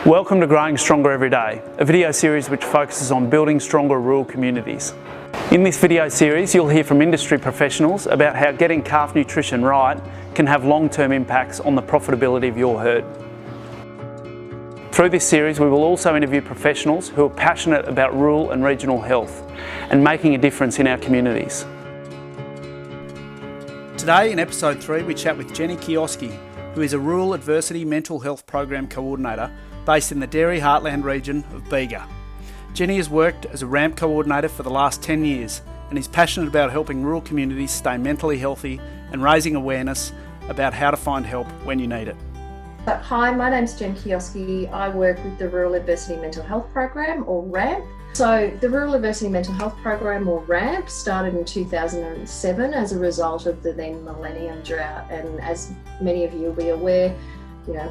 Welcome to Growing Stronger Every Day, a video series which focuses on building stronger rural communities. In this video series, you'll hear from industry professionals about how getting calf nutrition right can have long-term impacts on the profitability of your herd. Through this series, we will also interview professionals who are passionate about rural and regional health and making a difference in our communities. Today, in episode 3, we chat with Jenny Kioski, who is a Rural Adversity Mental Health Program Coordinator based in the Dairy Heartland region of Bega. Jenny has worked as a RAMP coordinator for the last 10 years and is passionate about helping rural communities stay mentally healthy and raising awareness about how to find help when you need it. Hi, my name's Jen Kioski. I work with the Rural Adversity Mental Health Program, or RAMP. So the Rural Adversity Mental Health Program, or RAMP, started in 2007 as a result of the then millennium drought. And as many of you will be aware,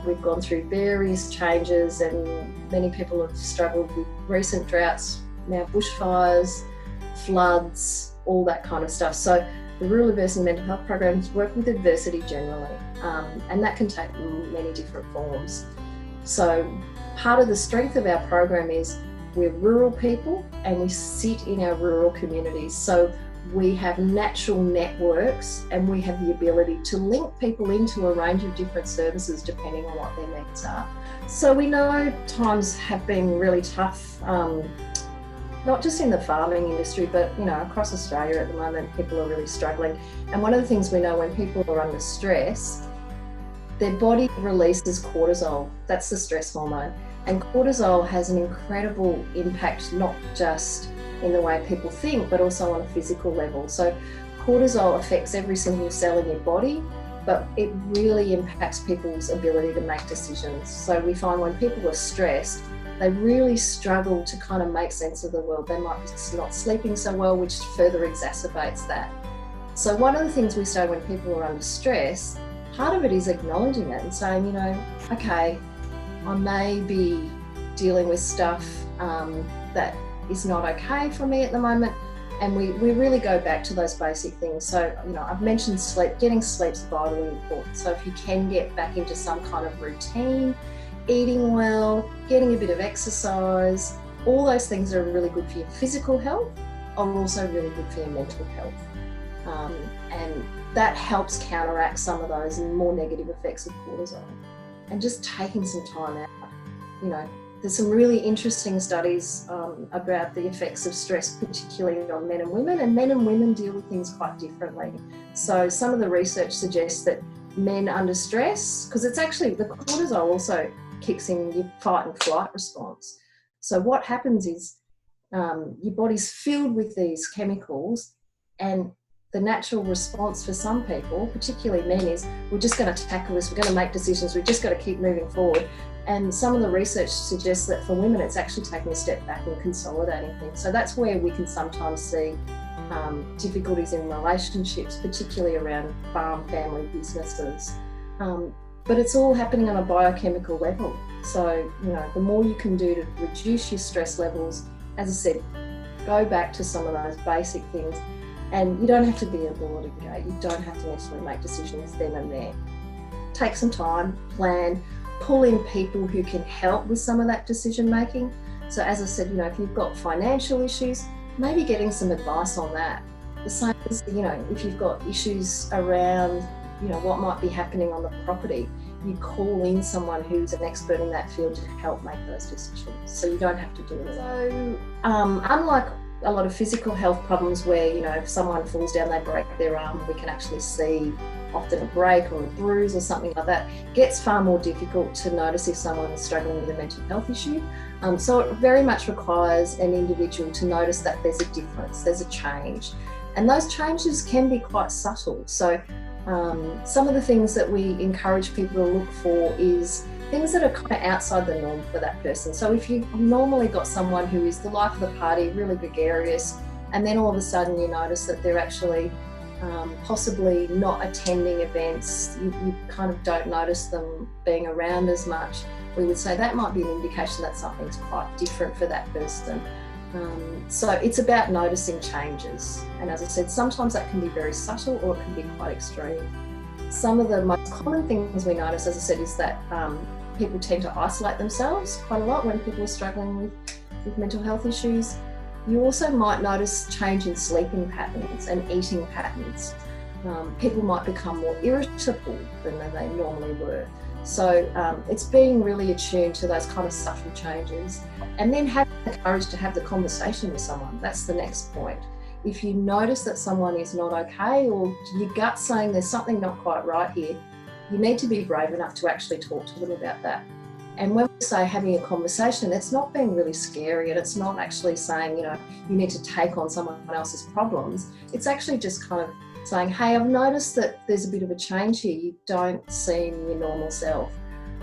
we've gone through various changes and many people have struggled with recent droughts, now bushfires, floods, all that kind of stuff. So the Rural Adversity Mental Health Programs work with adversity generally, and that can take many different forms. So part of the strength of our program is we're rural people and we sit in our rural communities. So we have natural networks and we have the ability to link people into a range of different services depending on what their needs are. So we know times have been really tough, not just in the farming industry, but across Australia at the moment, people are really struggling. And one of the things we know, when people are under stress, their body releases cortisol. That's the stress hormone. And cortisol has an incredible impact, not just in the way people think, but also on a physical level. So cortisol affects every single cell in your body, but it really impacts people's ability to make decisions. So we find when people are stressed, they really struggle to kind of make sense of the world. They might be not sleeping so well, which further exacerbates that. So one of the things we say when people are under stress, part of it is acknowledging it and saying, okay, I may be dealing with stuff that is not okay for me at the moment. And we really go back to those basic things. So, I've mentioned sleep. Getting sleep's vitally important. So if you can get back into some kind of routine, eating well, getting a bit of exercise, all those things are really good for your physical health, are also really good for your mental health. And that helps counteract some of those more negative effects of cortisol. And just taking some time out. There's some really interesting studies about the effects of stress, particularly on men and women, and men and women deal with things quite differently. So some of the research suggests that men under stress, because it's actually, the cortisol also kicks in your fight and flight response. So what happens is your body's filled with these chemicals, and the natural response for some people, particularly men, is we're just going to tackle this, we're going to make decisions, we've just got to keep moving forward. And some of the research suggests that for women, it's actually taking a step back and consolidating things. So that's where we can sometimes see difficulties in relationships, particularly around farm family businesses. But it's all happening on a biochemical level. So, the more you can do to reduce your stress levels, as I said, go back to some of those basic things. And you don't have to be a bullet and go. You don't have to necessarily make decisions then and there. Take some time, plan, pull in people who can help with some of that decision making. So as I said, if you've got financial issues, maybe getting some advice on that. The same as, if you've got issues around, what might be happening on the property, you call in someone who's an expert in that field to help make those decisions. So you don't have to do it. So unlike a lot of physical health problems where, if someone falls down, they break their arm, we can actually see often a break or a bruise or something like that. It gets far more difficult to notice if someone is struggling with a mental health issue. So it very much requires an individual to notice that there's a difference, there's a change. And those changes can be quite subtle. So some of the things that we encourage people to look for is things that are kind of outside the norm for that person. So if you've normally got someone who is the life of the party, really gregarious, and then all of a sudden you notice that they're actually possibly not attending events, you kind of don't notice them being around as much, we would say that might be an indication that something's quite different for that person. So it's about noticing changes. And as I said, sometimes that can be very subtle or it can be quite extreme. Some of the most common things we notice, as I said, is that people tend to isolate themselves quite a lot when people are struggling with mental health issues. You also might notice change in sleeping patterns and eating patterns. People might become more irritable than they normally were. So it's being really attuned to those kind of subtle changes, and then having the courage to have the conversation with someone. That's the next point. If you notice that someone is not okay, or your gut's saying there's something not quite right here, you need to be brave enough to actually talk to them about that. And when we say having a conversation, it's not being really scary, and it's not actually saying, you need to take on someone else's problems. It's actually just kind of saying, hey, I've noticed that there's a bit of a change here. You don't seem your normal self.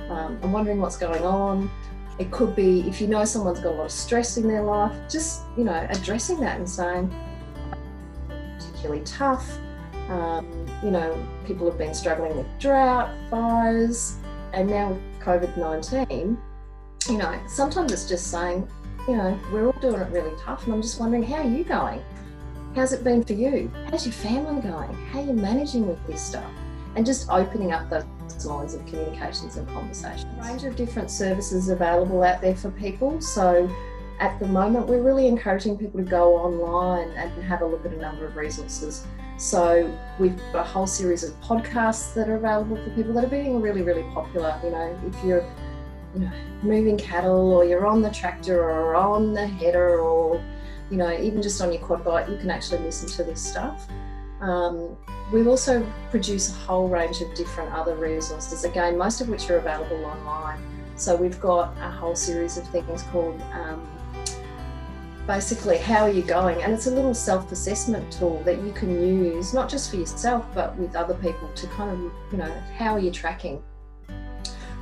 I'm wondering what's going on. It could be, if you know someone's got a lot of stress in their life, just, addressing that and saying, particularly tough. People have been struggling with drought, fires, and now with COVID-19, sometimes it's just saying, we're all doing it really tough, and I'm just wondering, how are you going? How's it been for you? How's your family going? How are you managing with this stuff? And just opening up those lines of communications and conversations. A range of different services available out there for people. So at the moment, we're really encouraging people to go online and have a look at a number of resources. So we've got a whole series of podcasts that are available for people that are being really, really popular. If you're moving cattle, or you're on the tractor, or on the header, or even just on your quad bike, you can actually listen to this stuff. We've also produced a whole range of different other resources, again, most of which are available online. So we've got a whole series of things called basically, how are you going? And it's a little self-assessment tool that you can use, not just for yourself, but with other people, to kind of, how are you tracking?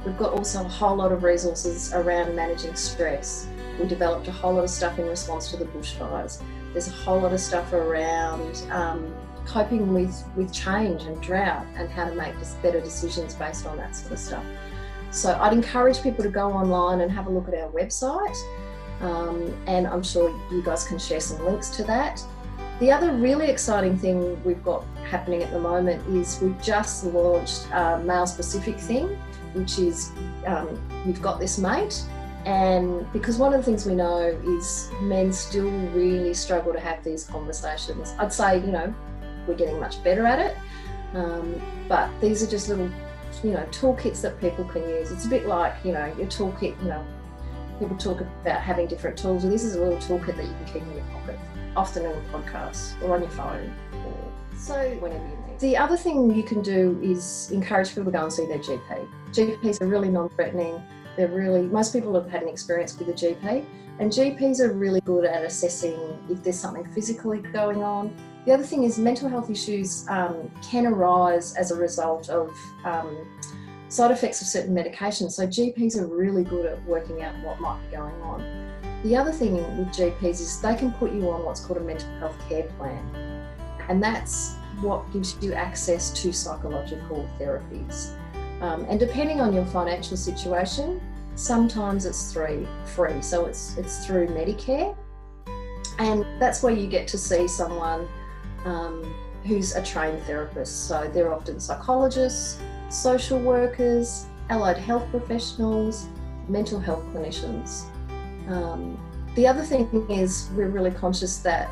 We've got also a whole lot of resources around managing stress. We developed a whole lot of stuff in response to the bushfires. There's a whole lot of stuff around coping with change and drought, and how to make better decisions based on that sort of stuff. So I'd encourage people to go online and have a look at our website. And I'm sure you guys can share some links to that. The other really exciting thing we've got happening at the moment is we've just launched a male-specific thing, which is You've Got This Mate. And because one of the things we know is men still really struggle to have these conversations. I'd say, we're getting much better at it, but these are just little, toolkits that people can use. It's a bit like, your toolkit, people talk about having different tools. Well, this is a little toolkit that you can keep in your pocket, often in a podcast or on your phone, or so whenever you need. The other thing you can do is encourage people to go and see their GP. GPs are really non-threatening. Most people have had an experience with a GP, and GPs are really good at assessing if there's something physically going on. The other thing is mental health issues can arise as a result of side effects of certain medications. So GPs are really good at working out what might be going on. The other thing with GPs is they can put you on what's called a mental health care plan. And that's what gives you access to psychological therapies. And depending on your financial situation, sometimes it's free. So it's through Medicare. And that's where you get to see someone who's a trained therapist. So they're often psychologists, social workers, allied health professionals, mental health clinicians. The other thing is we're really conscious that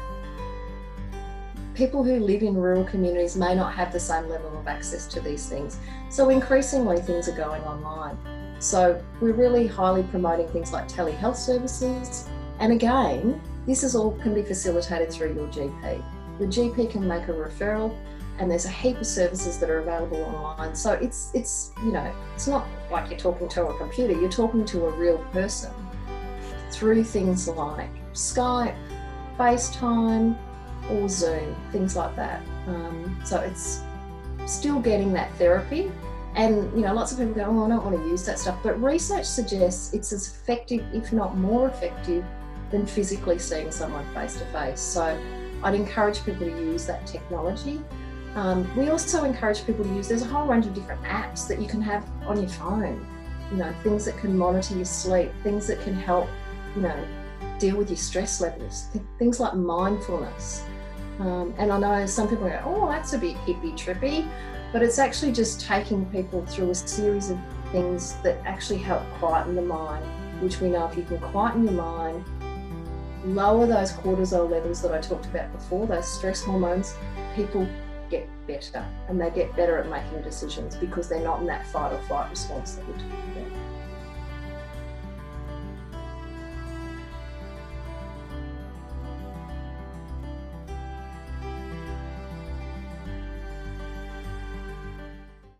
people who live in rural communities may not have the same level of access to these things. So increasingly things are going online. So we're really highly promoting things like telehealth services. And again, this is all can be facilitated through your GP. Your GP can make a referral, and there's a heap of services that are available online. So it's not like you're talking to a computer, you're talking to a real person through things like Skype, FaceTime, or Zoom, things like that. So it's still getting that therapy. And lots of people go, oh, I don't want to use that stuff. But research suggests it's as effective, if not more effective, than physically seeing someone face to face. So I'd encourage people to use that technology. We also encourage people to use, there's a whole range of different apps that you can have on your phone, things that can monitor your sleep, things that can help, deal with your stress levels, things like mindfulness. And I know some people go, oh, that's a bit hippie trippy. but it's actually just taking people through a series of things that actually help quieten the mind, which we know if you can quieten your mind, lower those cortisol levels that I talked about before, those stress hormones, people get better, and they get better at making decisions because they're not in that fight or flight response that we talked about.